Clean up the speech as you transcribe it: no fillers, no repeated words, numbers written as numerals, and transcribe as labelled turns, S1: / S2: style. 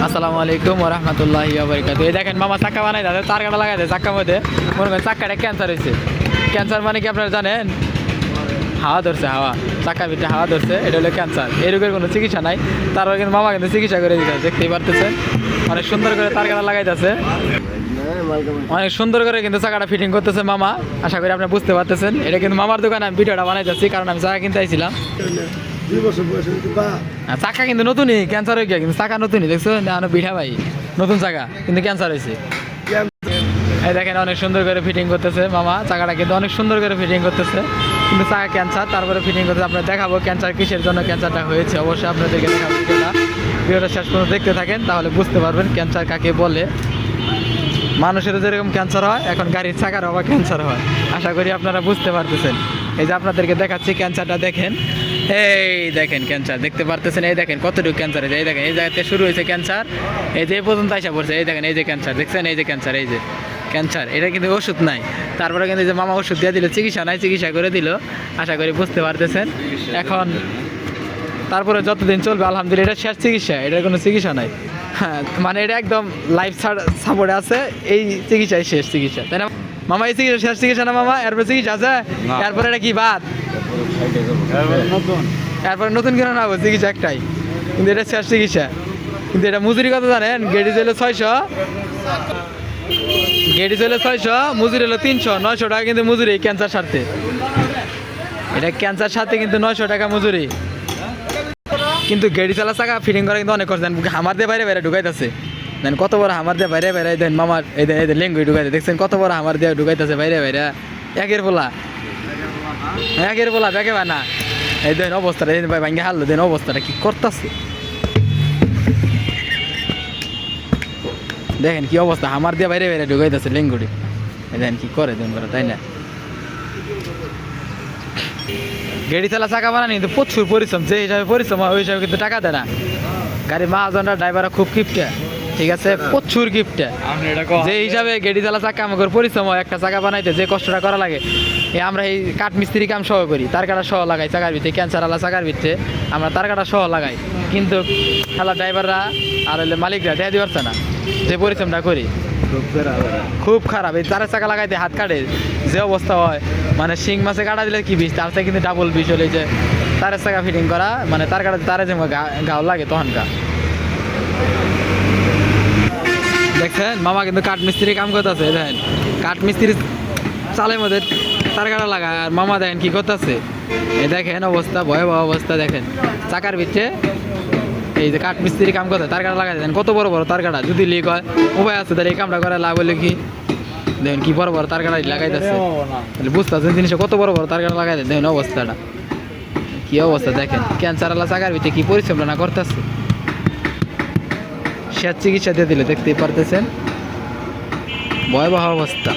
S1: আসসালামু আলাইকুম ওয়া রাহমাতুল্লাহি ওয়া বারাকাতুহু। এই দেখেন মামা চাক্কা বানাই দাদা, তার কাটা লাগাই দেয় চাক্কার মধ্যে। মনে করেন চাক্কাটা ক্যান্সার হয়েছে। ক্যান্সার মানে কি আপনারা জানেন? হাওয়া ধরছে, হাওয়া চাক্কার ভিতরে হাওয়া ধরছে, এটা হলো ক্যান্সার। এই রোগের কোনো চিকিৎসা নাই, তারপরে কিন্তু মামা কিন্তু চিকিৎসা করে দিতে দেখতেই পারতেছেন। অনেক সুন্দর করে তার কাটা লাগাইতেছে, অনেক সুন্দর করে কিন্তু চাকাটা ফিটিং করতেছে মামা। আশা করি আপনি বুঝতে পারতেছেন। এটা কিন্তু মামার দোকানে আমি ভিডিওটা বানাই যাচ্ছি, কারণ আমি চাকা কিনতে আইছিলাম। চাকা কিন্তু নতুনই, ক্যান্সার হয়ে গিয়া কিন্তু চাকা নতুনই, দেখছো না? বিঠা ভাই নতুন চাকা কিন্তু ক্যান্সার হয়েছে। এই দেখেন অনেক সুন্দর করে ফিটিং করতেছে মামা, চাকাটা কিন্তু অনেক সুন্দর করে ফিটিং করতেছে, কিন্তু চাকা ক্যান্সার তারপরে ফিটিং করতেছে। আপনার দেখাবো ক্যান্সার কিসের জন্য ক্যান্সারটা হয়েছে, অবশ্যই আপনাদেরকে দেখাবো। ভিডিওটা শেষ পর্যন্ত দেখতে থাকেন, তাহলে বুঝতে পারবেন ক্যান্সার কাকে বলে। মানুষের যেরকম ক্যান্সার হয়, এখন গাড়ির চাকার আবার ক্যান্সার হয়। আশা করি আপনারা বুঝতে পারতেছেন। এই যে আপনাদেরকে দেখাচ্ছি ক্যান্সারটা দেখেন। এই দেখেন ক্যান্সার দেখতে পারতেছেন। এই দেখেন কতটুকু ক্যান্সার হয়েছে। এই দেখেন এই জায়গাতে শুরু হয়েছে ক্যান্সার, এই যে এই পর্যন্ত আসা পড়ছে। এই দেখেন এই যে ক্যান্সার দেখছেন, এই যে ক্যান্সার, এই যে ক্যান্সার। এটা কিন্তু ওষুধ নাই, তারপরে কিন্তু যে মামা ওষুধ দিয়ে দিল, চিকিৎসা নাই, চিকিৎসা করে দিল। আশা করি বুঝতে পারতেছেন। এখন তারপরে যতদিন চলবে আলহামদুলিল্লাহ, এটা শেষ চিকিৎসা, এটার কোনো চিকিৎসা নাই। হ্যাঁ, মানে এটা একদম লাইফ সাপোর্টে আছে। এই চিকিৎসাই শেষ চিকিৎসা, তাই না মামা? এই চিকিৎসা শেষ চিকিৎসা না মামা? এরপরে চিকিৎসা আছে, এরপরে এটা কি বাদ? এরপরে নতুন কেন না চিকিৎসা একটাই, কিন্তু এটা শেষ চিকিৎসা। কিন্তু এটা মজুরি কত জানেন? গেড়ি চলে 600, গেড়ি চলে 600, মজুরি হলো 300, 900 টাকা কিন্তু মজুরি ক্যান্সার সারতে। এটা ক্যান্সার সারতে কিন্তু 900 টাকা মজুরি। কিন্তু গেড়ি চালা চাকা ফিটিং করা কিন্তু অনেক কষ্ট। দেন হামার দিয়ে বাইরে বাইরে ঢুকাইতেছে, দেন কত বড় হামার দিয়ে বাইরে বাইরে। দেন মামার এই দেন লেঙ্গুই ঢুকাইতে, দেখছেন কত বড় হামার দিয়ে ঢুকাইতেছে বাইরে বাইরে। একের পোলা দেখে বা না? এই দেন অবস্থাটা, এই ভাই ভাঙ্গে হারলো, দেন অবস্থাটা কি করতেছে দেখেন, কি অবস্থা। হামার দিয়ে বাইরে বাইরে ঢুকাইতেছে লেঙ্গুড়ি। দেন কি করে দেন করা, তাই না? গাড়ি চালা চাকা বানানি কিন্তু প্রচুর পরিশ্রম। যে হিসাবে পরিশ্রম হয় ওই হিসাবে কিন্তু টাকা দেয় না। গাড়ির মাহাজনরা ড্রাইভাররা খুব কিপটা, ঠিক আছে, প্রচুর কিপটা। যে হিসাবে গাড়ি চালা চাকা আমাকে পরিশ্রম হয় একটা চাকা বানাইতে, যে কষ্টটা করা লাগে। আমরা এই কাঠ মিস্ত্রি কাম সহ করি, তার কাটা সহ লাগাই চাকার ভিতরে, ক্যান্সার আলা চাকার ভিতরে আমরা তার কাটা সহ লাগাই। কিন্তু খেলা ড্রাইভাররা আর হলে মালিকরা টেয়া দিয়ে পারছে না যে পরিশ্রমটা করি। খুব খারাপ। এই তারের চাকা লাগাইতে হাত কাটে যে অবস্থা হয়, মানে শিং মাছে কাটা দিলে কি বিষ, তার থেকে কিন্তু ডাবল বিষ হলে যে তারের চাকা ফিটিং করা, মানে তার কাটাতে তারে যে গাও লাগে তখনকার। দেখছেন মামা কিন্তু কাঠ মিস্ত্রি কাম করতেছে। দেখেন কাঠ মিস্ত্রি চালের মধ্যে তার কাটা লাগায়, আর মামা দেখেন কি করতেছে। এই দেখেন অবস্থা, ভয়াবহ অবস্থা। দেখেন চাকার ভিতরে এই যে কাঠ মিস্ত্রি কাম করতে তার কাটা লাগাই দেন, কত বড় বড় তার কাটা। যদি লিক হয় উপায় আছে, তাহলে এই কামটা করে লাভ হলে কি দেখেন কি বড় বড় তার কাটা লাগাইতেছে। তাহলে বুঝতে পারছেন জিনিসটা কত বড় বড় তার কাটা লাগাই দেন। দেখেন অবস্থাটা কি অবস্থা। দেখেন ক্যান্সার আলা চাকার ভিতরে কি পরিশ্রম না করতেছে। শেষ চিকিৎসা দিয়ে দিলে দেখতেই পারতেছেন, ভয়াবহ অবস্থা।